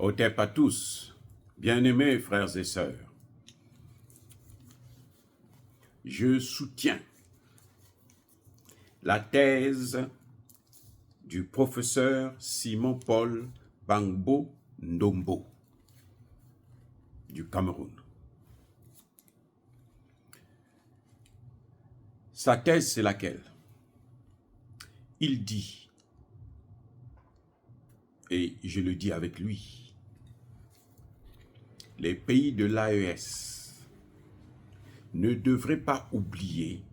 Otep à tous, bien-aimés frères et sœurs, je soutiens la thèse du professeur Simon-Paul Gbagbo Ndombo du Cameroun. Sa thèse, c'est laquelle? Il dit, et je le dis avec lui, les pays de l'AES ne devraient pas oublier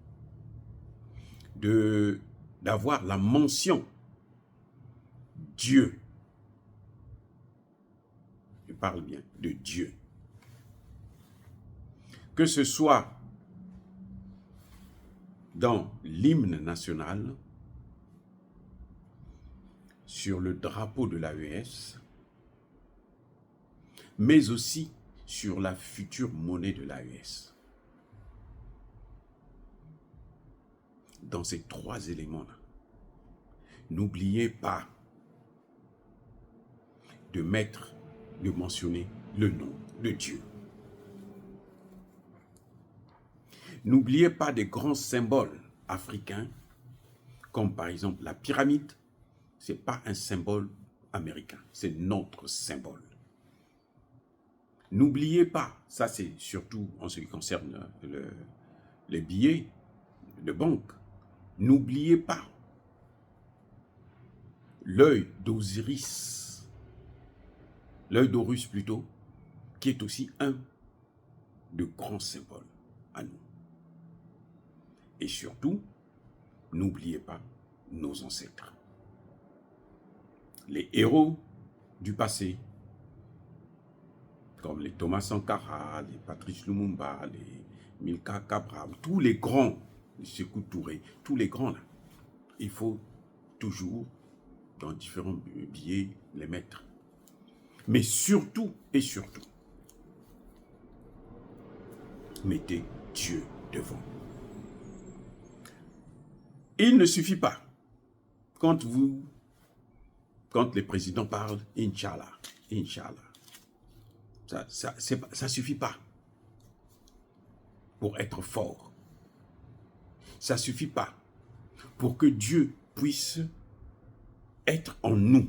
d'avoir la mention Dieu. Je parle bien de Dieu. Que ce soit dans l'hymne national, sur le drapeau de l'AES, mais aussi sur la future monnaie de l'AES. Dans ces trois éléments-là, n'oubliez pas de mentionner le nom de Dieu. N'oubliez pas des grands symboles africains, comme par exemple la pyramide. Ce n'est pas un symbole américain, c'est notre symbole. N'oubliez pas, ça c'est surtout en ce qui concerne les billets de banque, n'oubliez pas l'œil d'Osiris, l'œil d'Horus plutôt, qui est aussi un de grands symboles à nous. Et surtout, n'oubliez pas nos ancêtres. Les héros du passé, comme les Thomas Sankara, les Patrice Lumumba, les Milka Cabral, tous les grands, les Sékou Touré, tous les grands là, il faut toujours, dans différents billets, les mettre. Mais surtout et surtout, mettez Dieu devant. Il ne suffit pas, quand les présidents parlent, Inch'Allah, Inch'Allah, ça suffit pas pour être fort. Ça suffit pas pour que Dieu puisse être en nous.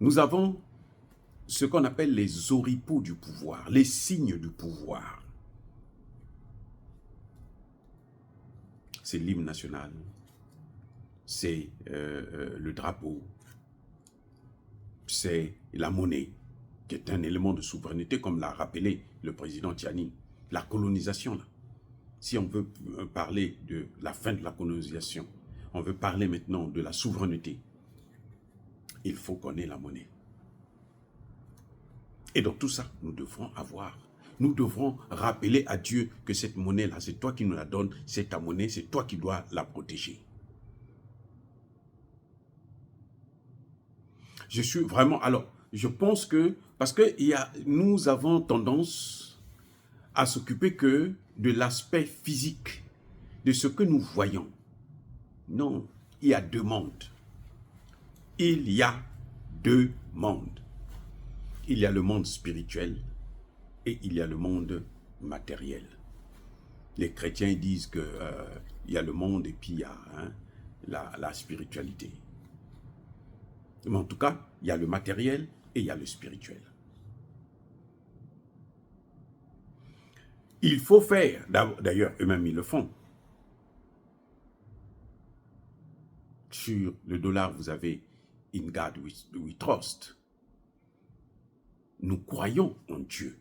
Nous avons ce qu'on appelle les oripeaux du pouvoir, les signes du pouvoir. C'est l'hymne national, c'est le drapeau, c'est la monnaie, qui est un élément de souveraineté, comme l'a rappelé le président Tiani. La colonisation, là. Si on veut parler de la fin de la colonisation, on veut parler maintenant de la souveraineté, il faut qu'on ait la monnaie. Et dans tout ça, nous devrons rappeler à Dieu que cette monnaie-là, c'est toi qui nous la donnes, c'est ta monnaie, c'est toi qui dois la protéger. Je suis vraiment... Alors, je pense que... Parce que nous avons tendance à s'occuper que de l'aspect physique, de ce que nous voyons. Non, il y a deux mondes. Il y a deux mondes. Il y a le monde spirituel et il y a le monde matériel. Les chrétiens disent qu'il y a le monde et puis il y a la spiritualité. Mais en tout cas, il y a le matériel et il y a le spirituel. Il faut faire, d'ailleurs eux-mêmes ils le font. Sur le dollar, vous avez « In God we trust ». Nous croyons en Dieu.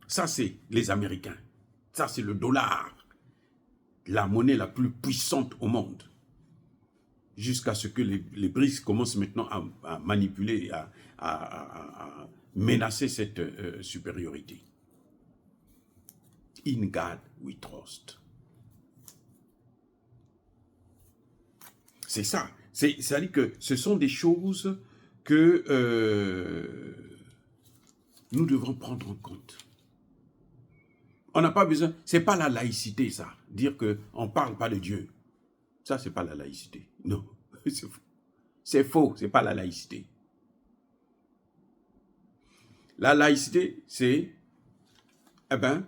Ça, c'est les Américains. Ça, c'est le dollar. La monnaie la plus puissante au monde. Jusqu'à ce que les BRICS commencent maintenant à manipuler, à menacer cette supériorité. In God we trust. C'est ça. C'est-à-dire que ce sont des choses que nous devrons prendre en compte. On n'a pas besoin, c'est pas la laïcité ça, dire qu'on ne parle pas de Dieu. Ça, c'est pas la laïcité. Non, c'est faux. C'est faux, c'est pas la laïcité. La laïcité, c'est, eh ben,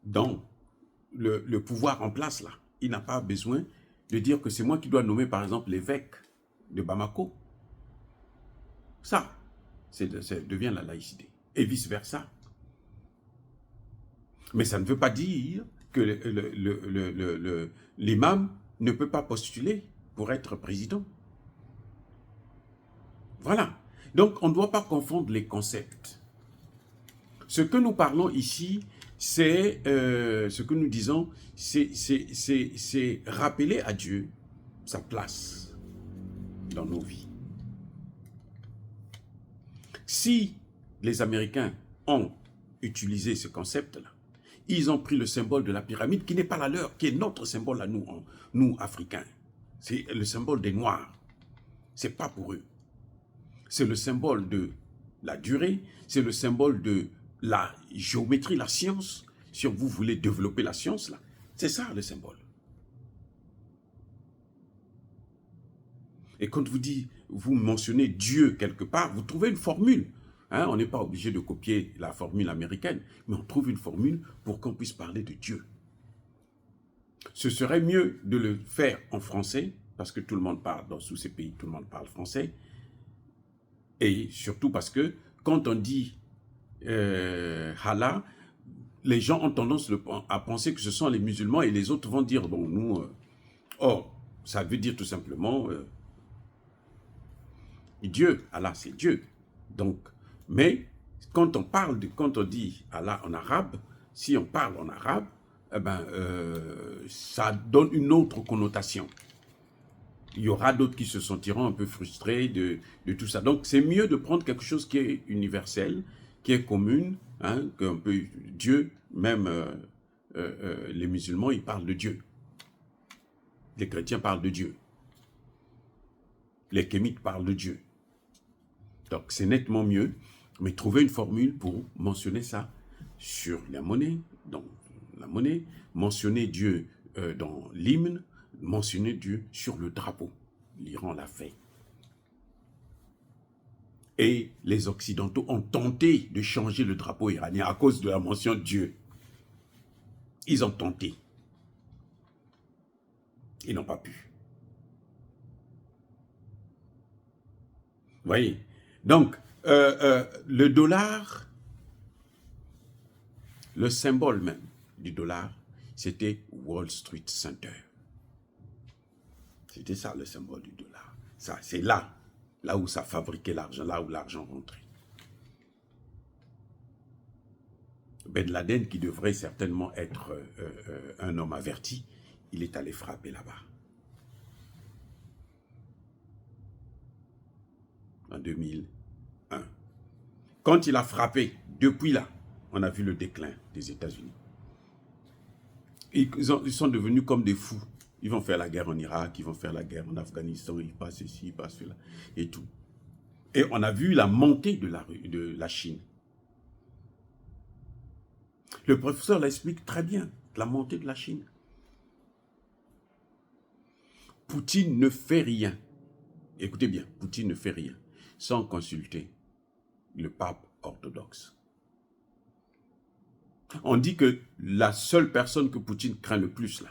dans le pouvoir en place, là. Il n'a pas besoin de dire que c'est moi qui dois nommer, par exemple, l'évêque de Bamako. Ça devient la laïcité. Et vice-versa. Mais ça ne veut pas dire que l'imam ne peut pas postuler pour être président. Voilà. Donc, on ne doit pas confondre les concepts. Ce que nous parlons ici, c'est ce que nous disons, c'est rappeler à Dieu sa place dans nos vies. Si les Américains ont utilisé ce concept-là, ils ont pris le symbole de la pyramide qui n'est pas la leur, qui est notre symbole à nous, nous Africains. C'est le symbole des Noirs. C'est pas pour eux. C'est le symbole de la durée, c'est le symbole de la géométrie, la science. Si vous voulez développer la science, là, c'est ça le symbole. Et quand vous mentionnez Dieu quelque part, vous trouvez une formule. Hein, on n'est pas obligé de copier la formule américaine, mais on trouve une formule pour qu'on puisse parler de Dieu. Ce serait mieux de le faire en français, parce que tout le monde parle, dans tous ces pays, tout le monde parle français. Et surtout parce que quand on dit Allah, les gens ont tendance à penser que ce sont les musulmans et les autres vont dire, bon, nous... or, ça veut dire tout simplement Dieu. Allah, c'est Dieu. Donc, mais quand on dit Allah en arabe, si on parle en arabe, eh ben, ça donne une autre connotation. Il y aura d'autres qui se sentiront un peu frustrés de tout ça. Donc, c'est mieux de prendre quelque chose qui est universel, qui est commune, hein, qu'un peu Dieu, même les musulmans, ils parlent de Dieu. Les chrétiens parlent de Dieu. Les kémites parlent de Dieu. Donc, c'est nettement mieux, mais trouver une formule pour mentionner ça sur la monnaie, mentionner Dieu dans l'hymne, mentionner Dieu sur le drapeau. L'Iran l'a fait. Et les Occidentaux ont tenté de changer le drapeau iranien à cause de la mention de Dieu. Ils ont tenté. Ils n'ont pas pu. Vous voyez? Donc, le dollar, le symbole même du dollar, c'était Wall Street Center. C'était ça le symbole du dollar. Ça, c'est là où ça fabriquait l'argent, là où l'argent rentrait. Ben Laden, qui devrait certainement être un homme averti, il est allé frapper là-bas. En 2001. Quand il a frappé, depuis là, on a vu le déclin des États-Unis. Ils sont devenus comme des fous. Ils vont faire la guerre en Irak, ils vont faire la guerre en Afghanistan, ils passent ceci, ils passent cela, et tout. Et on a vu la montée de la Chine. Le professeur l'explique très bien, la montée de la Chine. Poutine ne fait rien. Écoutez bien, Poutine ne fait rien sans consulter le pape orthodoxe. On dit que la seule personne que Poutine craint le plus là,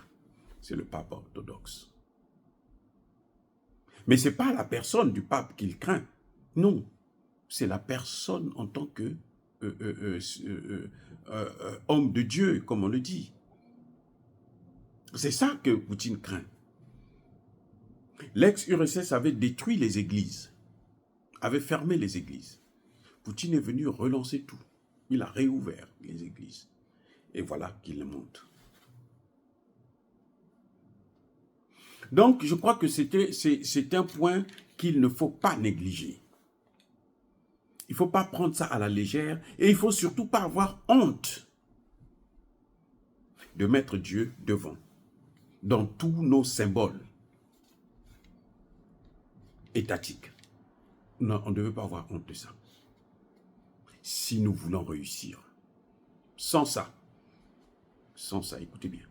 c'est le pape orthodoxe. Mais ce n'est pas la personne du pape qu'il craint. Non, c'est la personne en tant que homme de Dieu, comme on le dit. C'est ça que Poutine craint. L'ex-URSS avait détruit les églises, avait fermé les églises. Poutine est venu relancer tout. Il a réouvert les églises. Et voilà qu'il monte. Donc, je crois que c'est un point qu'il ne faut pas négliger. Il ne faut pas prendre ça à la légère et il ne faut surtout pas avoir honte de mettre Dieu devant dans tous nos symboles étatiques. Non, on ne devait pas avoir honte de ça. Si nous voulons réussir, sans ça, écoutez bien,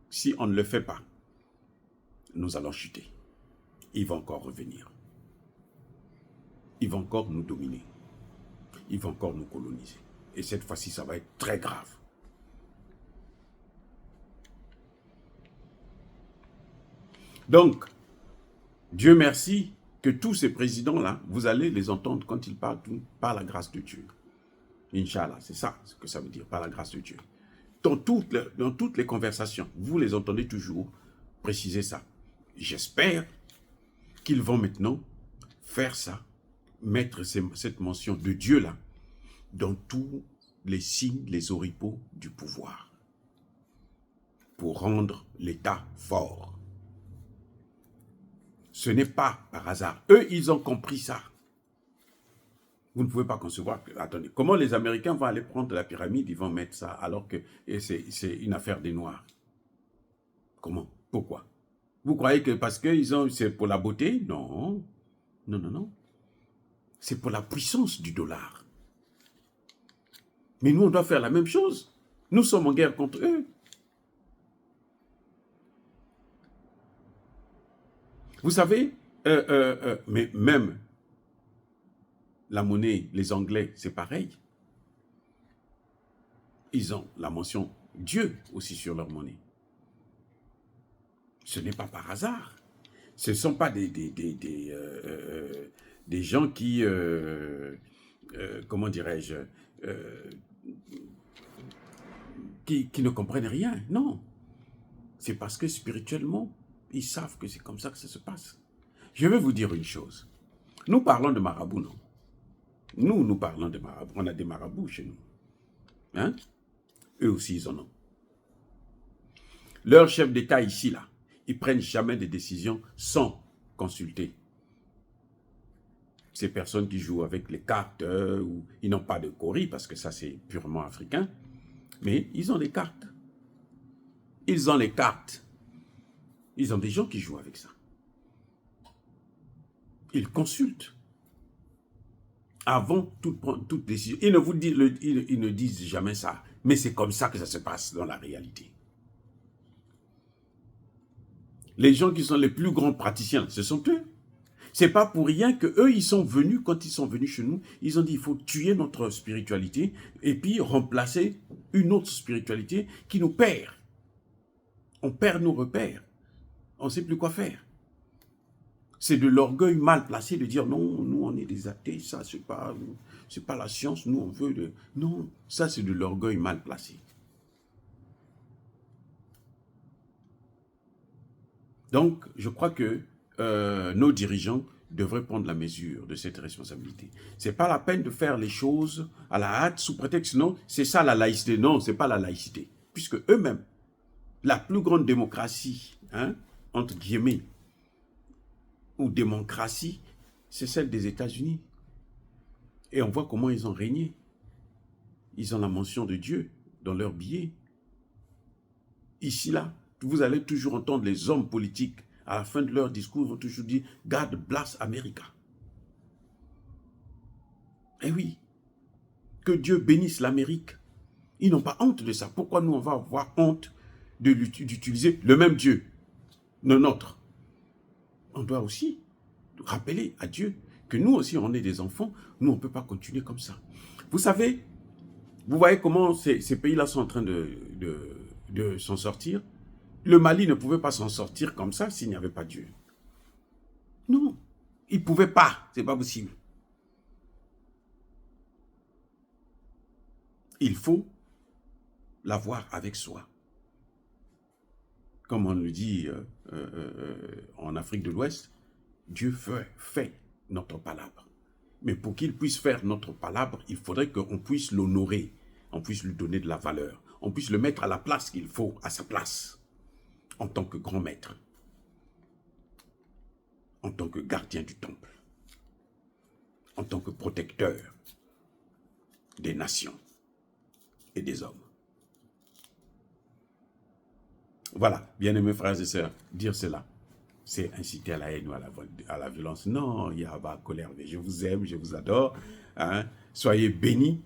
si on ne le fait pas, nous allons chuter. Il va encore revenir. Il va encore nous dominer. il va encore nous coloniser. Et cette fois-ci, ça va être très grave. Donc, Dieu merci que tous ces présidents-là, vous allez les entendre quand ils parlent par la grâce de Dieu. Inch'Allah, c'est ça ce que ça veut dire, par la grâce de Dieu. Dans toutes les conversations, vous les entendez toujours préciser ça. J'espère qu'ils vont maintenant faire ça, mettre cette mention de Dieu-là dans tous les signes, les oripeaux du pouvoir, pour rendre l'État fort. Ce n'est pas par hasard. Eux, ils ont compris ça. Vous ne pouvez pas concevoir que, attendez, comment les Américains vont aller prendre la pyramide, ils vont mettre ça, alors que c'est une affaire des Noirs. Comment? Pourquoi? Vous croyez que parce que c'est pour la beauté? Non. Non, non, non. C'est pour la puissance du dollar. Mais nous, on doit faire la même chose. Nous sommes en guerre contre eux. Vous savez, mais même la monnaie, les Anglais, c'est pareil. Ils ont la mention Dieu aussi sur leur monnaie. Ce n'est pas par hasard. Ce ne sont pas des gens qui, comment dirais-je, qui ne comprennent rien. Non. C'est parce que spirituellement, ils savent que c'est comme ça que ça se passe. Je vais vous dire une chose. Nous parlons de marabouts, non? Nous parlons de marabouts. On a des marabouts chez nous. Hein? Eux aussi, ils en ont. Leurs chefs d'État ici, là, ils ne prennent jamais des décisions sans consulter ces personnes qui jouent avec les cartes, ou ils n'ont pas de cori, parce que ça, c'est purement africain, mais ils ont des cartes. Ils ont les cartes. Ils ont des gens qui jouent avec ça. Ils consultent avant toute décision. Ils ne disent jamais ça, mais c'est comme ça que ça se passe dans la réalité. Les gens qui sont les plus grands praticiens, ce sont eux. C'est pas pour rien que eux, ils sont venus, quand ils sont venus chez nous, ils ont dit il faut tuer notre spiritualité et puis remplacer une autre spiritualité qui nous perd. On perd nos repères. On ne sait plus quoi faire. C'est de l'orgueil mal placé de dire non, nous on est des athées, ça c'est pas la science, nous on veut de... Non, ça c'est de l'orgueil mal placé. Donc, je crois que nos dirigeants devraient prendre la mesure de cette responsabilité. Ce n'est pas la peine de faire les choses à la hâte sous prétexte, non, c'est ça la laïcité. Non, ce n'est pas la laïcité. Puisque eux-mêmes, la plus grande démocratie, hein, entre guillemets, ou démocratie, c'est celle des États-Unis. Et on voit comment ils ont régné. Ils ont la mention de Dieu dans leur billet. Ici, là, vous allez toujours entendre les hommes politiques, à la fin de leur discours, ils vont toujours dire « God bless America ». Eh oui, que Dieu bénisse l'Amérique. Ils n'ont pas honte de ça. Pourquoi nous, on va avoir honte d'utiliser le même Dieu, le nôtre? On doit aussi rappeler à Dieu que nous aussi, on est des enfants. Nous, on ne peut pas continuer comme ça. Vous savez, vous voyez comment ces pays-là sont en train de s'en sortir. Le Mali ne pouvait pas s'en sortir comme ça s'il n'y avait pas Dieu. Non, il ne pouvait pas, ce n'est pas possible. Il faut l'avoir avec soi. Comme on le dit en Afrique de l'Ouest, Dieu fait notre palabre. Mais pour qu'il puisse faire notre palabre, il faudrait qu'on puisse l'honorer, on puisse lui donner de la valeur, on puisse le mettre à la place qu'il faut, à sa place, en tant que grand maître, en tant que gardien du temple, en tant que protecteur des nations et des hommes. Voilà, bien-aimés frères et sœurs, dire cela, c'est inciter à la haine ou à la violence. Non, il y a pas colère. Je vous aime, je vous adore. Hein? Soyez bénis,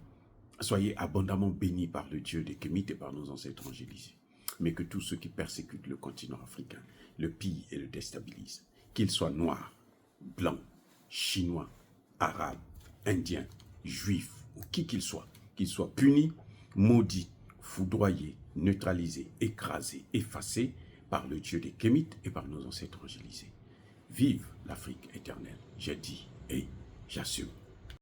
soyez abondamment bénis par le Dieu des Kémites et par nos ancêtres angélisés. Mais que tous ceux qui persécutent le continent africain le pillent et le déstabilisent, qu'ils soient noirs, blancs, chinois, arabes, indiens, juifs, ou qui qu'il soit puni, maudit, foudroyé, neutralisé, écrasé, effacé par le Dieu des Kémites et par nos ancêtres angélisés. Vive l'Afrique éternelle, j'ai dit et j'assume.